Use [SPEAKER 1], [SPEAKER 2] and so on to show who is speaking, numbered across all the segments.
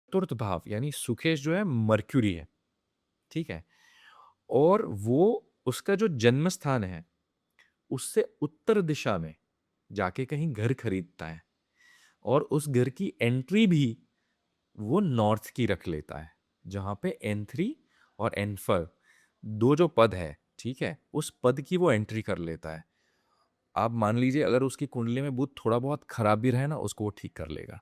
[SPEAKER 1] चतुर्थ भाव यानी सुकेश जो है मर्क्यूरी है, ठीक है? और वो उसका जो जन्म स्थान है, उससे उत्तर दिशा में जाके कहीं घर खरीदता है और उस घर की एंट्री भी वो नॉर्थ की रख लेता है, जहाँ पे N3 और N4 दो जो पद है, ठीक है? उस पद की वो एंट्री कर लेता है। आप मान लीजिए अगर उसकी कुंडली में बुध थोड़ा बहुत खराब भी रहे ना, उसको वो ठीक कर लेगा।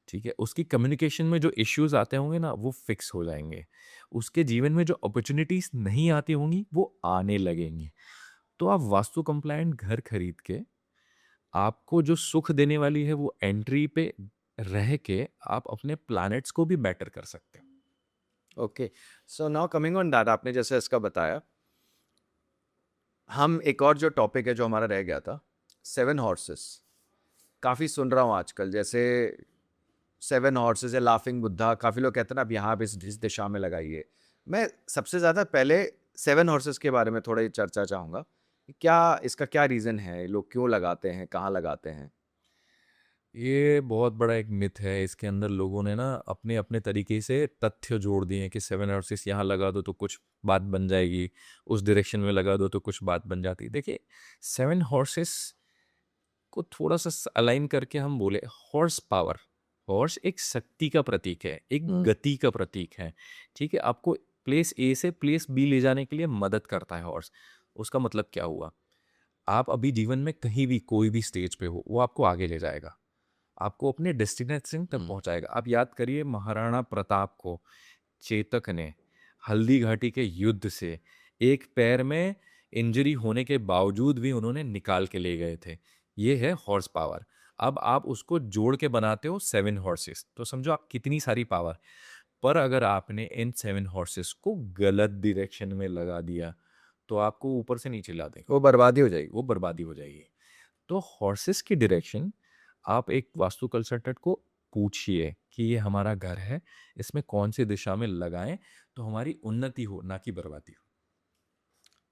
[SPEAKER 1] ठीक है? उसकी कम्युनिकेशन में जो इश्यूज़ आते होंगे ना, वो फिक्स हो जाएँगे। उसके जीवन में जो अपॉर्च्युनिटीज़ नहीं आती होंगी, वो आने लगेंगी। तो आप वास्तु कंप्लायंट घर खरीद के, आपको जो सुख देने वाली है वो एंट्री पे रह के आप अपने प्लैनेट्स को भी बेटर कर सकते हो।
[SPEAKER 2] Okay, so now coming on that, आपने जैसे इसका बताया, हम एक और जो टॉपिक है जो हमारा रह गया था, 7 हॉर्सेस। काफ़ी सुन रहा हूँ आजकल, जैसे 7 हॉर्सेस या लाफिंग बुद्धा, काफ़ी लोग कहते हैं ना, अब यहाँ पे इस दिशा में लगाइए। मैं सबसे ज़्यादा पहले 7 हॉर्सेस के बारे में थोड़ी चर्चा चाहूँगा कि क्या इसका क्या रीज़न है, लोग क्यों लगाते हैं, कहाँ लगाते हैं?
[SPEAKER 1] ये बहुत बड़ा एक मिथ है। इसके अंदर लोगों ने ना अपने-अपने तरीके से तथ्य जोड़ दिए हैं कि 7 हॉर्सेस यहाँ लगा दो तो कुछ बात बन जाएगी, उस डायरेक्शन में लगा दो तो कुछ बात बन जाती है। देखिए, 7 हॉर्सेस को थोड़ा-सा अलाइन करके हम बोले हॉर्स पावर। हॉर्स एक शक्ति का प्रतीक है, एक गति का प्रतीक है, ठीक है? आपको प्लेस ए से प्लेस बी ले जाने के लिए मदद करता है हॉर्स। उसका मतलब क्या हुआ? आप अभी जीवन में कहीं भी कोई भी स्टेज पे हो, वो आपको आगे ले जाएगा। आपको अपने डेस्टिनेशन तक पहुँचाएगा। आप याद करिए महाराणा प्रताप को चेतक ने हल्दी घाटी के युद्ध से एक पैर में इंजरी होने के बावजूद भी उन्होंने निकाल के ले गए थे। ये है हॉर्स पावर। अब आप उसको जोड़ के बनाते हो 7 हॉर्सेस, तो समझो आप कितनी सारी पावर। पर अगर आपने इन 7 हॉर्सेस को गलत डायरेक्शन में लगा दिया, तो आपको ऊपर से नीचे ला देंगे।
[SPEAKER 2] वो बर्बादी हो जाएगी।
[SPEAKER 1] वो बर्बादी हो जाएगी। तो हॉर्सेस की डायरेक्शन आप एक वास्तु कंसल्टेंट को पूछिए कि ये हमारा घर है, इसमें कौन-सी दिशा में लगाएँ, तो हमारी उन्नति हो, ना कि बर्बादी हो।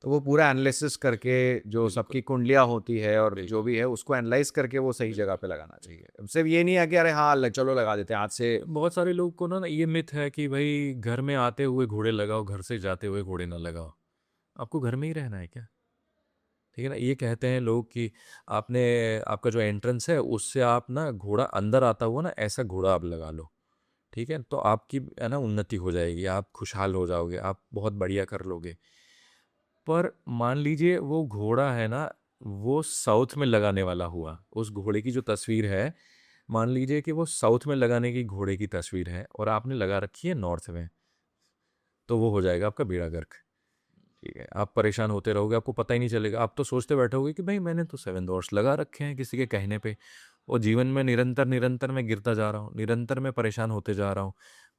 [SPEAKER 2] तो वो पूरा एनालिसिस करके, जो
[SPEAKER 1] बिल्कुल,
[SPEAKER 2] सबकी कुंडलियाँ होती है और जो
[SPEAKER 1] बिल्कुल,
[SPEAKER 2] भी है, उसको एनालाइज़ करके वो सही जगह
[SPEAKER 1] बिल्कुल,
[SPEAKER 2] पे लगाना चाहिए।
[SPEAKER 1] बिल्कुल।
[SPEAKER 2] सिर्फ़ ये नहीं है कि अरे हाँ, ल चलो लगा देते हैं आज से।
[SPEAKER 1] बहुत सारे लोग को ना ये मिथ है कि भई घर में आते हुए घोड़े लगाओ, घर से जाते हुए घोड़े ना लगाओ। आपको घर में ही रहना है क्या? ठीक है ना? ये कहते हैं लोग कि आपने आपका जो एंट्रेंस है उससे आप ना घोड़ा अंदर आता हुआ ना ऐसा घोड़ा आप लगा लो। ठीक है? तो आपकी है ना उन्नति हो जाएगी, आप खुशहाल हो जाओगे, आप बहुत बढ़िया कर लोगे। पर मान लीजिए वो घोड़ा है ना, वो साउथ में लगाने वाला हुआ। उस घोड़े की जो तस्वीर है, मान लीजिए कि वो साउथ में लगाने की घोड़े की तस्वीर है और आपने लगा रखी है नॉर्थ में, तो वो हो जाएगा आपका बेड़ा गर्क। ठीक है? आप परेशान होते रहोगे, आपको पता ही नहीं चलेगा। आप तो सोचते बैठोगे कि भई मैंने तो 7 हॉर्स लगा रखे हैं किसी के कहने पे। और जीवन में निरंतर मैं गिरता जा रहा हूँ, निरंतर मैं परेशान होते जा रहा हूँ,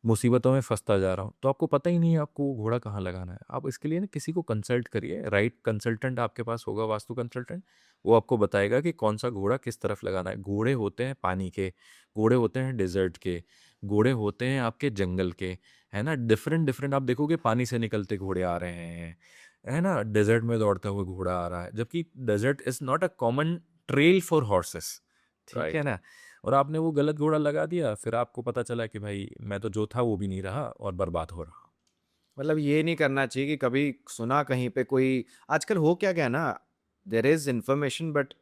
[SPEAKER 1] मुसीबतों में फँसता जा रहा हूँ। तो आपको पता ही नहीं है आपको वो घोड़ा कहाँ लगाना है। आप इसके लिए ना किसी को कंसल्ट करिए, राइट कंसल्टेंट आपके पास होगा वास्तु कंसल्टेंट, वो आपको बताएगा कि कौन-सा घोड़ा किस तरफ लगाना है। घोड़े होते हैं पानी के, घोड़े होते हैं डेज़र्ट के, घोड़े होते हैं आपके जंगल के, है ना? डिफरेंट-डिफरेंट आप देखोगे पानी से निकलते घोड़े आ रहे हैं, है ना? डेज़र्ट में दौड़ता हुआ घोड़ा आ रहा है, जबकि desert is not a common trail for horses. ठीक है
[SPEAKER 2] राइट।
[SPEAKER 1] ना? और आपने वो गलत घोड़ा लगा दिया, फिर आपको पता चला कि भाई मैं तो जो था वो भी नहीं रहा और बर्बाद हो रहा।
[SPEAKER 2] मतलब ये नहीं करना चाहिए कि कभी सुना कहीं पे कोई, आजकल हो क्या गया ना, there is information but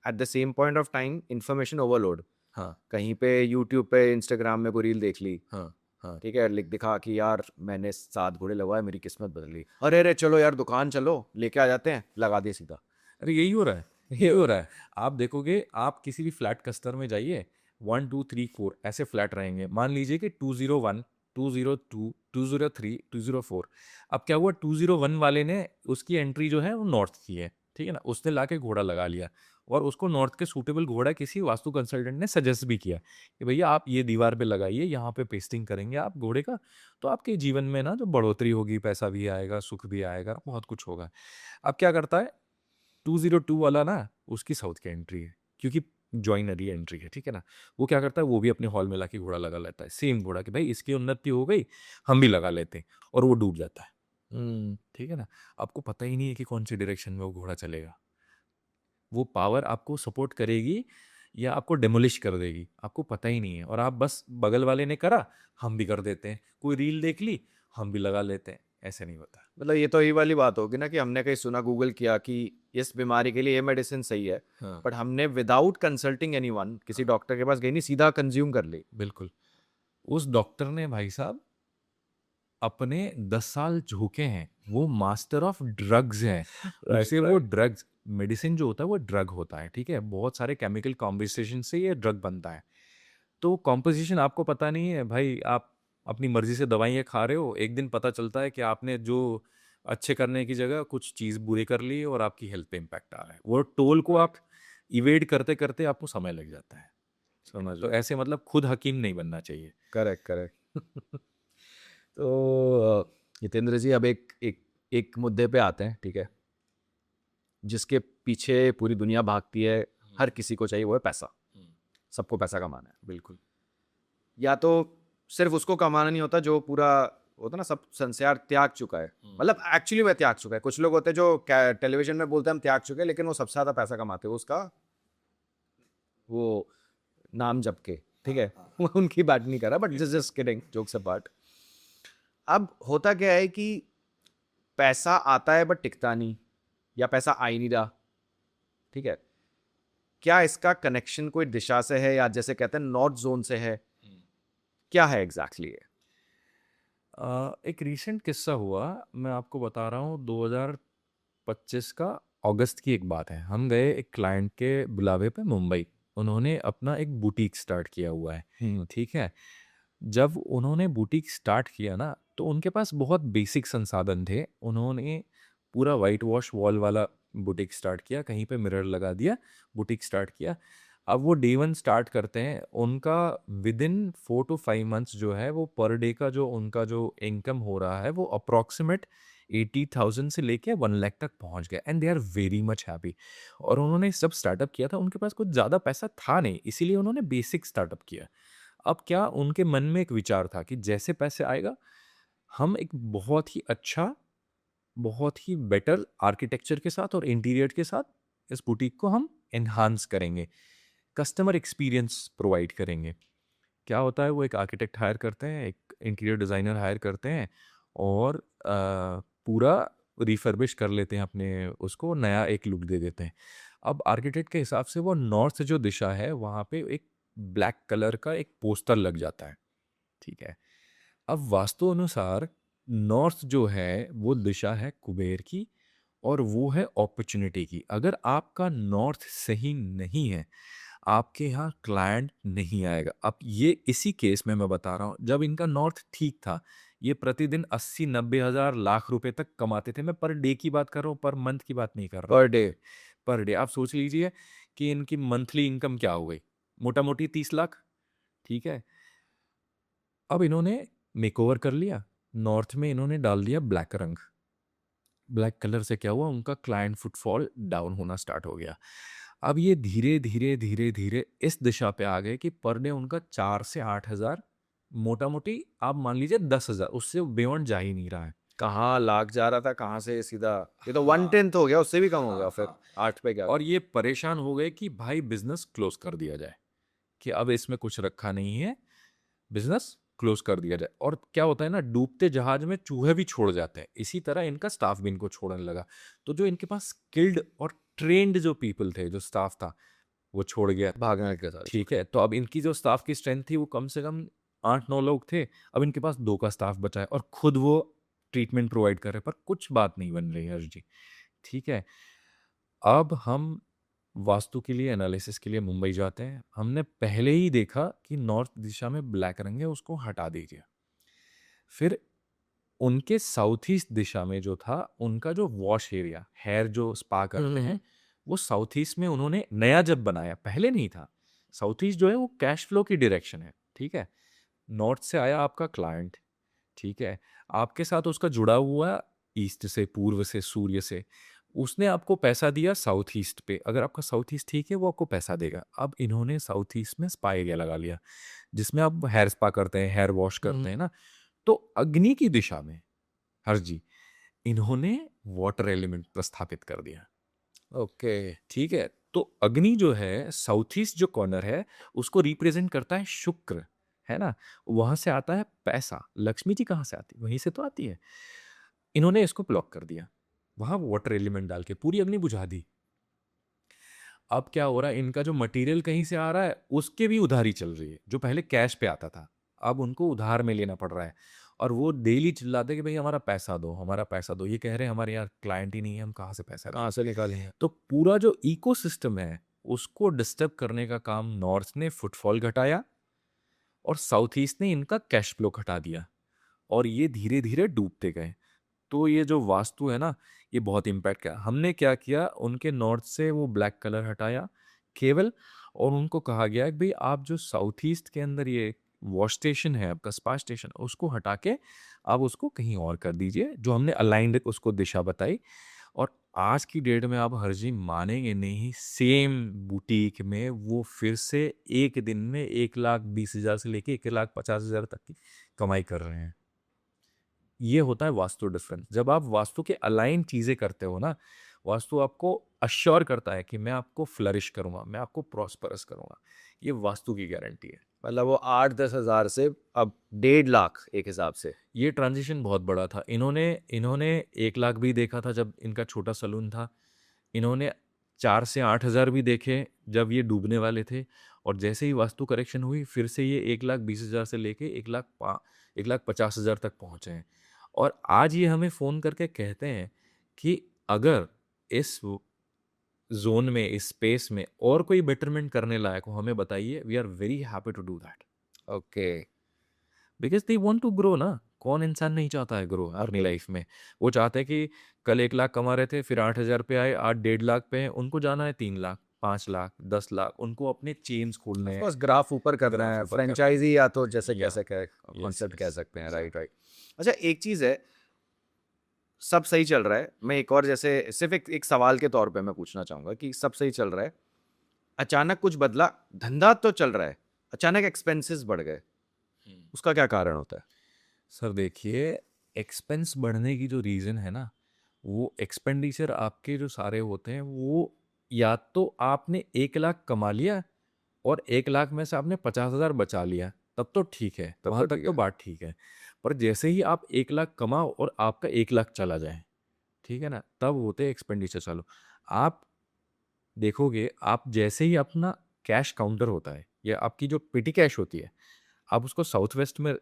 [SPEAKER 2] at the same point of time information overload.
[SPEAKER 1] हाँ,
[SPEAKER 2] कहीं पे यूट्यूब पे, इंस्टाग्राम में कोई रील देख ली,
[SPEAKER 1] हाँ, हाँ।
[SPEAKER 2] ठीक है, लिख दिखा कि यार मैंने 7 घोड़े लगवाए, मेरी किस्मत बदल गई। अरे, अरे चलो यार दुकान चलो, लेके आ जाते हैं, लगा दिए सीधा।
[SPEAKER 1] अरे यही हो रहा है, यही हो रहा है। आप देखोगे आप किसी भी फ्लैट क्लस्टर में जाइए 1, 2, 3, 4 ऐसे फ्लैट रहेंगे। मान लीजिए कि 201, 202, 203, 204। अब क्या हुआ 201 वाले ने उसकी एंट्री जो है वो नॉर्थ की है, ठीक है ना? उसने लाके घोड़ा लगा लिया और उसको नॉर्थ के सूटेबल घोड़ा किसी वास्तु कंसल्टेंट ने सजेस्ट भी किया कि भैया आप ये दीवार पे लगाइए, यहाँ पे पेस्टिंग करेंगे आप घोड़े का, तो आपके जीवन में ना जो बढ़ोतरी होगी, पैसा भी आएगा, सुख भी आएगा, बहुत कुछ होगा। अब क्या करता है 202 वाला ना उसकी साउथ की एंट्री है क्योंकि जॉइनरी एंट्री है, ठीक है ना? वो क्या करता है वो भी अपने हॉल में लाके घोड़ा लगा लेता है, सेम घोड़ा कि भाई इसकी उन्नति हो गई, हम भी लगा लेते हैं और वो डूब जाता है। ठीक है ना? आपको पता ही नहीं है कि कौन सी डायरेक्शन में वो घोड़ा चलेगा। वो पावर आपको सपोर्ट करेगी या आपको डेमोलिश कर देगी, आपको पता ही नहीं है, और आप बस बगल वाले ने करा हम भी कर देते हैं, कोई रील देख ली हम भी लगा लेते हैं, ऐसे नहीं होता।
[SPEAKER 2] मतलब ये तो ये वाली बात होगी ना कि हमने कहीं सुना, गूगल किया कि इस बीमारी के लिए ये मेडिसिन सही है,
[SPEAKER 1] हाँ
[SPEAKER 2] बट हमने विदाउट कंसल्टिंग एनीवन किसी डॉक्टर के पास गई नहीं, सीधा कंज्यूम कर ली।
[SPEAKER 1] बिल्कुल। उस डॉक्टर ने भाई साहब अपने 10 साल झोंके हैं, वो मास्टर ऑफ ड्रग्स हैं, उसे वो ड्रग्स, मेडिसिन जो होता है वो ड्रग होता है, ठीक है, बहुत सारे केमिकल कॉम्बिनेशन से ये ड्रग बनता है। तो कॉम्पोजिशन आपको पता नहीं है भाई, आप अपनी मर्जी से दवाइयाँ खा रहे हो, एक दिन पता चलता है कि आपने जो अच्छे करने की जगह कुछ चीज़ बुरी कर ली और आपकी हेल्थ पे इम्पैक्ट आ रहा है, वो टोल को आप इवेड करते करते आपको समय लग जाता है।
[SPEAKER 2] समझ
[SPEAKER 1] तो
[SPEAKER 2] रहा हूँ।
[SPEAKER 1] ऐसे मतलब खुद हकीम नहीं बनना चाहिए।
[SPEAKER 2] Correct correct. तो जितेंद्र जी, अब एक एक एक मुद्दे पे आते हैं, ठीक है, जिसके पीछे पूरी दुनिया भागती है, हर किसी को चाहिए, वो है पैसा। सबको पैसा कमाना है।
[SPEAKER 1] बिल्कुल।
[SPEAKER 2] या तो सिर्फ उसको कमाना नहीं होता जो पूरा होता ना, सब संसार त्याग चुका है, मतलब एक्चुअली में त्याग चुका है। कुछ लोग होते हैं जो टेलीविजन में बोलते हैं हम त्याग चुके हैं, लेकिन वो सबसे ज्यादा पैसा कमाते हैं उसका वो नाम जप के, ठीक है। उनकी बात नहीं कर रहा, but just kidding, jokes apart. अब होता क्या है कि पैसा आता है बट टिकता नहीं, या पैसा आ ही नहीं रहा, ठीक है। क्या इसका कनेक्शन कोई दिशा से है, या जैसे कहते हैं नॉर्थ जोन से है, क्या है एग्जैक्टली exactly?
[SPEAKER 1] एक रीसेंट किस्सा हुआ, मैं आपको बता रहा हूँ, 2025 का अगस्त की एक बात है। हम गए एक क्लाइंट के बुलावे पे मुंबई, उन्होंने अपना एक बुटीक स्टार्ट किया हुआ है, ठीक है। जब उन्होंने बुटीक स्टार्ट किया ना, तो उनके पास बहुत बेसिक संसाधन थे। उन्होंने पूरा वाइट वॉश वॉल वाला बुटीक स्टार्ट किया, कहीं पे मिरर लगा दिया, बुटीक स्टार्ट किया। अब वो डे वन स्टार्ट करते हैं, उनका विद इन 4 to 5 मंथ्स जो है वो पर डे का जो उनका जो इनकम हो रहा है वो अप्रॉक्सीमेट 80,000 से लेके 1 लाख तक पहुंच गया, and they are very much happy. और उन्होंने सब स्टार्टअप किया था, उनके पास कुछ ज़्यादा पैसा था नहीं, इसीलिए उन्होंने बेसिक स्टार्टअप किया। अब क्या उनके मन में एक विचार था कि जैसे पैसे आएगा हम एक बहुत ही अच्छा, बहुत ही बेटर आर्किटेक्चर के साथ और इंटीरियर के साथ इस बुटीक को हम एनहांस करेंगे, कस्टमर एक्सपीरियंस प्रोवाइड करेंगे। क्या होता है, वो एक आर्किटेक्ट हायर करते हैं, एक इंटीरियर डिज़ाइनर हायर करते हैं, और पूरा रिफर्बिश कर लेते हैं, अपने उसको नया एक लुक दे देते हैं। अब आर्किटेक्ट के हिसाब से वो नॉर्थ जो दिशा है वहाँ पे एक ब्लैक कलर का एक पोस्टर लग जाता है, ठीक है। अब वास्तु अनुसार नॉर्थ जो है वो दिशा है कुबेर की, और वो है अपॉर्चुनिटी की। अगर आपका नॉर्थ सही नहीं है, आपके यहाँ क्लाइंट नहीं आएगा। अब ये इसी केस में मैं बता रहा हूँ, जब इनका नॉर्थ ठीक था, ये प्रतिदिन 80-90 हज़ार लाख रुपए तक कमाते थे। मैं पर डे की बात कर रहा हूँ, पर मंथ की बात नहीं कर रहा हूँ।
[SPEAKER 2] Per day.
[SPEAKER 1] पर डे आप सोच लीजिए कि इनकी मंथली इनकम क्या हो गई, मोटा मोटी 30 लाख, ठीक है। अब इन्होंने मेकओवर कर लिया, नॉर्थ में इन्होंने डाल दिया ब्लैक रंग। ब्लैक कलर से क्या हुआ, उनका क्लाइंट फुटफॉल डाउन होना स्टार्ट हो गया। अब ये धीरे धीरे धीरे धीरे इस दिशा पे आ गए कि पर डे उनका 4 से 8 हज़ार, मोटा मोटी आप मान लीजिए 10 हज़ार, उससे बियॉन्ड जा ही नहीं रहा है।
[SPEAKER 2] कहाँ लाख जा रहा था, कहाँ से सीधा, ये तो वन
[SPEAKER 1] हाँ
[SPEAKER 2] टेंथ हो गया, उससे भी कम हो
[SPEAKER 1] हाँ
[SPEAKER 2] गया फिर।
[SPEAKER 1] हाँ।
[SPEAKER 2] 8 पे क्या।
[SPEAKER 1] और ये परेशान हो गए कि भाई बिजनेस क्लोज कर दिया जाए, कि अब इसमें कुछ रखा नहीं है, बिजनेस क्लोज कर दिया जाए। और क्या होता है ना, डूबते जहाज में चूहे भी छोड़ जाते हैं, इसी तरह इनका स्टाफ भी इनको छोड़ने लगा। तो जो इनके पास स्किल्ड और ट्रेंड जो पीपल थे, जो स्टाफ था, वो छोड़ गया,
[SPEAKER 2] भागने के साथ छोड़।
[SPEAKER 1] ठीक है। तो अब इनकी जो स्टाफ की स्ट्रेंथ थी वो कम से कम 8-9 लोग थे, अब इनके पास 2 का स्टाफ बचा है, और खुद वो ट्रीटमेंट प्रोवाइड कर रहे हैं, पर कुछ बात नहीं बन रही है, हर्ष जी, ठीक है। अब हम वास्तु के लिए, एनालिसिस के लिए मुंबई जाते हैं। हमने पहले ही देखा कि नॉर्थ दिशा में ब्लैक रंग है, उसको हटा दीजिए। फिर उनके साउथ ईस्ट दिशा में जो था, उनका जो वॉश एरिया, हेयर जो स्पा करते हैं, वो साउथ ईस्ट में उन्होंने नया जब बनाया, पहले नहीं था। साउथ ईस्ट जो है वो कैश फ्लो की डायरेक्शन है, ठीक है। नॉर्थ से आया आपका क्लाइंट, ठीक है, आपके साथ उसका जुड़ा हुआ ईस्ट से, पूर्व से, सूर्य से, उसने आपको पैसा दिया साउथ ईस्ट पे। अगर आपका साउथ ईस्ट ठीक है, वो आपको पैसा देगा। अब इन्होंने साउथ ईस्ट में स्पा एरिया लगा लिया, जिसमें आप हेयर स्पा करते हैं, हेयर वॉश करते हैं ना। तो अग्नि की दिशा में, हर्ष जी, इन्होंने वाटर एलिमेंट प्रस्थापित कर दिया,
[SPEAKER 2] ओके।
[SPEAKER 1] ठीक है। तो अग्नि जो है साउथ ईस्ट जो कॉर्नर है उसको रिप्रेजेंट करता है शुक्र, है ना? वहाँ से आता है पैसा, लक्ष्मी जी कहाँ से आती है? वहीं से तो आती है। इन्होंने इसको ब्लॉक कर दिया, वहाँ वाटर एलिमेंट डाल के पूरी अग्नि बुझा दी। अब क्या हो रहा है, इनका जो मटेरियल कहीं से आ रहा है उसके भी उधारी चल रही है, जो पहले कैश पे आता था अब उनको उधार में लेना पड़ रहा है। और वो डेली चिल्लाते कि भाई हमारा पैसा दो, हमारा पैसा दो। ये कह रहे हैं हमारे यहाँ क्लाइंट ही नहीं है, हम कहाँ से पैसा दें।
[SPEAKER 2] कहाँ से निकालेंगे?
[SPEAKER 1] तो पूरा जो इकोसिस्टम है उसको डिस्टर्ब करने का काम नॉर्थ ने फुटफॉल घटाया और साउथ ईस्ट ने इनका कैश फ्लो घटा दिया और ये धीरे धीरे डूबते गए। तो ये जो वास्तु है ना, ये बहुत इम्पैक्ट किया। हमने क्या किया, उनके नॉर्थ से वो ब्लैक कलर हटाया केवल, और उनको कहा गया कि भाई आप जो साउथ ईस्ट के अंदर ये वॉश स्टेशन है, आपका स्पा स्टेशन, उसको हटा के आप उसको कहीं और कर दीजिए, जो हमने अलाइंड उसको दिशा बताई। और आज की डेट में आप हरजी मानेंगे नहीं, सेम बुटीक में वो फिर से एक दिन में 1,20,000 से लेके 1,50,000 तक की कमाई कर रहे हैं। ये होता है वास्तु डिफरेंस। जब आप वास्तु के अलाइन चीज़ें करते हो ना, वास्तु आपको अश्योर करता है कि मैं आपको फ्लरिश करूंगा, मैं आपको प्रॉस्परस करूंगा। ये वास्तु की गारंटी है।
[SPEAKER 2] मतलब वो 8-10 हज़ार से अब 1.5 लाख एक हिसाब से।
[SPEAKER 1] ये ट्रांजिशन बहुत बड़ा था। इन्होंने इन्होंने 1 लाख भी देखा था जब इनका छोटा सलून था। इन्होंने 4 से 8 हज़ार भी देखे जब ये डूबने वाले थे। और जैसे ही वास्तु करेक्शन हुई फिर से ये 1,20,000 से लेके 1,50,000 तक पहुँचे हैं। और आज ये हमें फ़ोन करके कहते हैं कि अगर इस जोन में, इस स्पेस में और कोई बेटरमेंट करने लायक हो हमें बताइए, we are very happy to do that.
[SPEAKER 2] Okay.
[SPEAKER 1] Because they want to grow ना। कौन इंसान नहीं चाहता है ग्रो अपनी लाइफ में? वो चाहते हैं कि कल 1 लाख कमा रहे थे, फिर 8 हज़ार पे आए, आज 1.5 लाख पे हैं, उनको जाना है 3 लाख, 5 लाख, 10 लाख। उनको अपने चेन्स खोलने
[SPEAKER 2] ऑफ
[SPEAKER 1] हैं,
[SPEAKER 2] कोर्स ग्राफ ऊपर करना
[SPEAKER 1] ग्राफ
[SPEAKER 2] है,
[SPEAKER 1] ऊपर करना
[SPEAKER 2] फ्रेंचाइजी या तो जैसे
[SPEAKER 1] है। या
[SPEAKER 2] कैसे कह
[SPEAKER 1] यस
[SPEAKER 2] कॉन्सेप्ट कह
[SPEAKER 1] यस
[SPEAKER 2] सकते हैं, राइट
[SPEAKER 1] एग्जैक्टली।
[SPEAKER 2] राइट। अच्छा, एक चीज़ है, सब सही चल रहा है, मैं एक और जैसे सिर्फ एक सवाल के तौर पे मैं पूछना चाहूँगा कि सब सही चल रहा है, अचानक कुछ बदला, धंधा तो चल रहा है, अचानक एक्सपेंसेस बढ़ गए, उसका क्या कारण होता है?
[SPEAKER 1] सर देखिए, एक्सपेंस बढ़ने की जो रीज़न है ना, वो एक्सपेंडिचर आपके जो सारे होते हैं वो, या तो आपने 1 लाख कमा लिया और 1 लाख में से आपने 50,000 बचा लिया, तब तो ठीक है,
[SPEAKER 2] तब
[SPEAKER 1] वहाँ
[SPEAKER 2] तो
[SPEAKER 1] तक
[SPEAKER 2] ठीक
[SPEAKER 1] तो
[SPEAKER 2] है।
[SPEAKER 1] बात ठीक है। पर जैसे ही आप 1 लाख कमाओ और आपका 1 लाख चला जाए, ठीक है ना, तब होते हैं एक्सपेंडिचर चालू। आप देखोगे, आप जैसे ही अपना कैश काउंटर होता है या आपकी जो पेटी कैश होती है, आप उसको साउथ वेस्ट में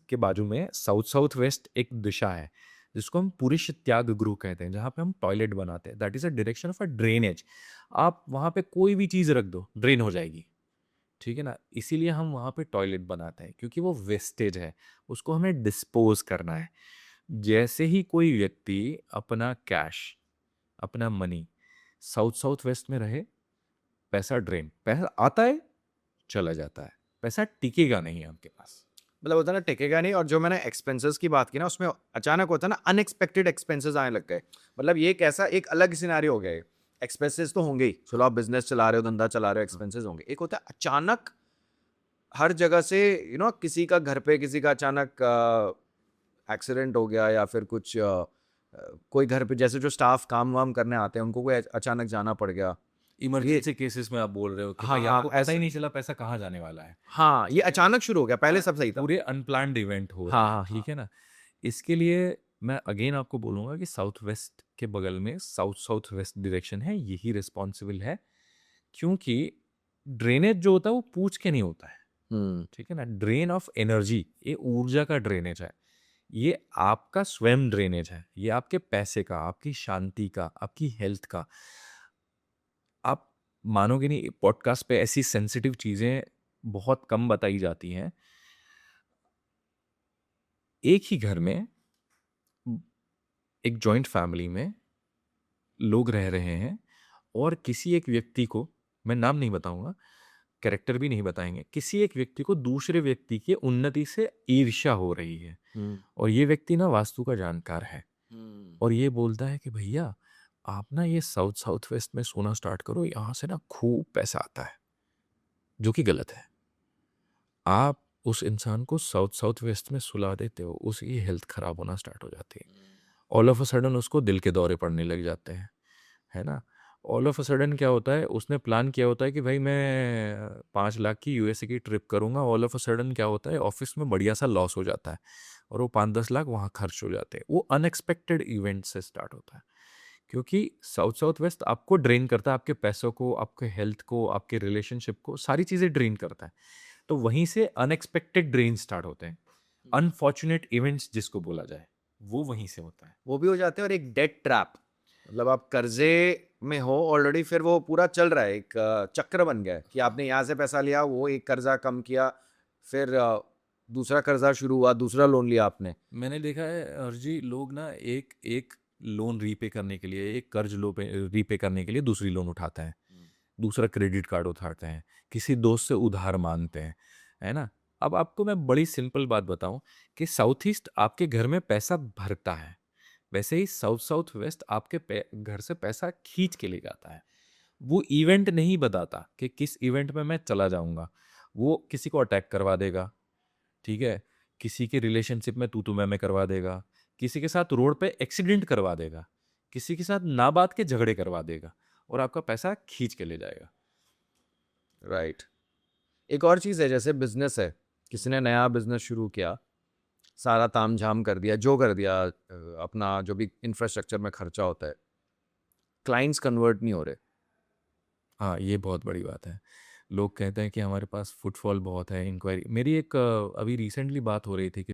[SPEAKER 1] के बाजू में साउथ साउथ वेस्ट एक दिशा है जिसको हम पुरुष त्याग गृह कहते हैं, जहाँ पे हम टॉयलेट बनाते हैं। That is a direction of a drainage. आप वहाँ पे कोई भी चीज़ रख दो, ड्रेन हो जाएगी, ठीक है ना। इसीलिए हम वहाँ पे टॉयलेट बनाते हैं, क्योंकि वो वेस्टेज है, उसको हमें डिस्पोज करना है। जैसे ही कोई व्यक्ति अपना कैश, अपना मनी साउथ साउथ वेस्ट में रहे, पैसा ड्रेन, पैसा आता है चला जाता है, पैसा टिकेगा नहीं आपके पास।
[SPEAKER 2] मतलब होता है ना टिकेगा नहीं, और जो मैंने एक्सपेंसेस की बात की ना, उसमें अचानक होता है ना अनएक्सपेक्टेड एक्सपेंसेस आने लग गए। मतलब ये कैसा एक अलग सिनेरियो हो गया है। एक्सपेंसेस तो होंगे ही, चलो आप बिजनेस चला रहे हो, धंधा चला रहे हो, एक्सपेंसेस होंगे। एक होता है अचानक हर जगह से, किसी का घर पे किसी का अचानक एक्सीडेंट हो गया, या फिर कुछ कोई घर पे जैसे जो स्टाफ काम वाम करने आते हैं उनको कोई अचानक जाना पड़ गया। ये
[SPEAKER 1] इमरजेंसी केसेस में आप बोल रहे हो कि
[SPEAKER 2] हाँ
[SPEAKER 1] भाई
[SPEAKER 2] हाँ
[SPEAKER 1] आपको पता ही
[SPEAKER 2] ऐसे,
[SPEAKER 1] नहीं चला पैसा कहाँ जाने वाला है।
[SPEAKER 2] हाँ ये अचानक शुरू हो गया, पहले सब सही था।
[SPEAKER 1] पूरे अनप्लान्ड इवेंट हो रहे
[SPEAKER 2] हाँ
[SPEAKER 1] हैं,
[SPEAKER 2] हाँ हाँ।
[SPEAKER 1] ठीक है ना। इसके लिए मैं अगेन आपको बोलूँगा कि साउथ वेस्ट के बगल में साउथ साउथ वेस्ट डायरेक्शन है, यही रिस्पॉन्सिबल है। क्योंकि ड्रेनेज जो होता है वो पूछ के नहीं होता है, ठीक है ना। ड्रेन ऑफ एनर्जी, ये ऊर्जा का ड्रेनेज है, ये आपका स्वयं ड्रेनेज है, ये आपके पैसे का, आपकी शांति का, आपकी हेल्थ का। आप मानोगे नहीं, पॉडकास्ट पे ऐसी सेंसिटिव चीज़ें बहुत कम बताई जाती हैं। एक ही घर में, एक जॉइंट फैमिली में लोग रह रहे हैं और किसी एक व्यक्ति को, मैं नाम नहीं बताऊंगा, कैरेक्टर भी नहीं बताएंगे, किसी एक व्यक्ति को दूसरे व्यक्ति की उन्नति से ईर्ष्या हो रही है।
[SPEAKER 2] हम्म
[SPEAKER 1] और ये व्यक्ति ना वास्तु का जानकार है
[SPEAKER 2] हम्म
[SPEAKER 1] और ये बोलता है कि भैया आप ना ये साउथ साउथ वेस्ट में सोना स्टार्ट करो, यहाँ से ना खूब पैसा आता है, जो कि गलत है। आप उस इंसान को साउथ साउथ वेस्ट में सुला देते हो, उसकी हेल्थ खराब होना स्टार्ट हो जाती है, ऑल ऑफ अ सडन उसको दिल के दौरे पड़ने लग जाते हैं, है ना। ऑल ऑफ अ सडन क्या होता है, उसने प्लान किया होता है कि भाई मैं 5 लाख की यूएसए की ट्रिप करूंगा। ऑल ऑफ अ सडन क्या होता है, ऑफिस में बढ़िया सा लॉस हो जाता है और वो 5-10 लाख वहाँ खर्च हो जाते हैं। वो अनएक्सपेक्टेड इवेंट से स्टार्ट होता है, क्योंकि साउथ साउथ वेस्ट आपको ड्रेन करता है, आपके पैसों को, आपके हेल्थ को, आपके रिलेशनशिप को, सारी चीज़ें ड्रेन करता है। तो वहीं से अनएक्सपेक्टेड ड्रेन स्टार्ट होते हैं, अनफॉर्चुनेट इवेंट्स जिसको बोला जाए, वो वहीं से होता है।
[SPEAKER 2] वो भी हो जाते हैं, और एक डेट ट्रैप, मतलब आप कर्जे में हो ऑलरेडी, फिर वो पूरा चल रहा है, एक चक्र बन गया है कि आपने यहाँ से पैसा लिया, वो एक कर्जा कम किया, फिर दूसरा कर्जा शुरू हुआ, दूसरा लोन लिया आपने।
[SPEAKER 1] मैंने देखा है अर्जी, लोग ना एक एक लोन रीपे करने के लिए, एक कर्ज लो पे रीपे करने के लिए दूसरी लोन उठाते हैं, दूसरा क्रेडिट कार्ड उठाते हैं, किसी दोस्त से उधार मांगते हैं, है ना। अब आपको मैं बड़ी सिंपल बात बताऊं कि साउथ ईस्ट आपके घर में पैसा भरता है, वैसे ही साउथ साउथ वेस्ट आपके घर से पैसा खींच के ले जाता है। वो इवेंट नहीं बताता कि किस इवेंट में मैं चला जाऊंगा। वो किसी को अटैक करवा देगा, ठीक है, किसी के रिलेशनशिप में तू मैं करवा देगा, किसी के साथ रोड पे एक्सीडेंट करवा देगा, किसी के साथ ना बात के झगड़े करवा देगा और आपका पैसा खींच के ले जाएगा।
[SPEAKER 2] राइट। एक और चीज़ है, जैसे बिजनेस है, किसी ने नया बिजनेस शुरू किया, सारा ताम झाम कर दिया, जो कर दिया, अपना जो भी इंफ्रास्ट्रक्चर में खर्चा होता है, क्लाइंट्स कन्वर्ट नहीं हो रहे।
[SPEAKER 1] हाँ, ये बहुत बड़ी बात है। लोग कहते हैं कि हमारे पास फुटफॉल बहुत है, इंक्वायरी। मेरी एक अभी रिसेंटली बात हो रही थी कि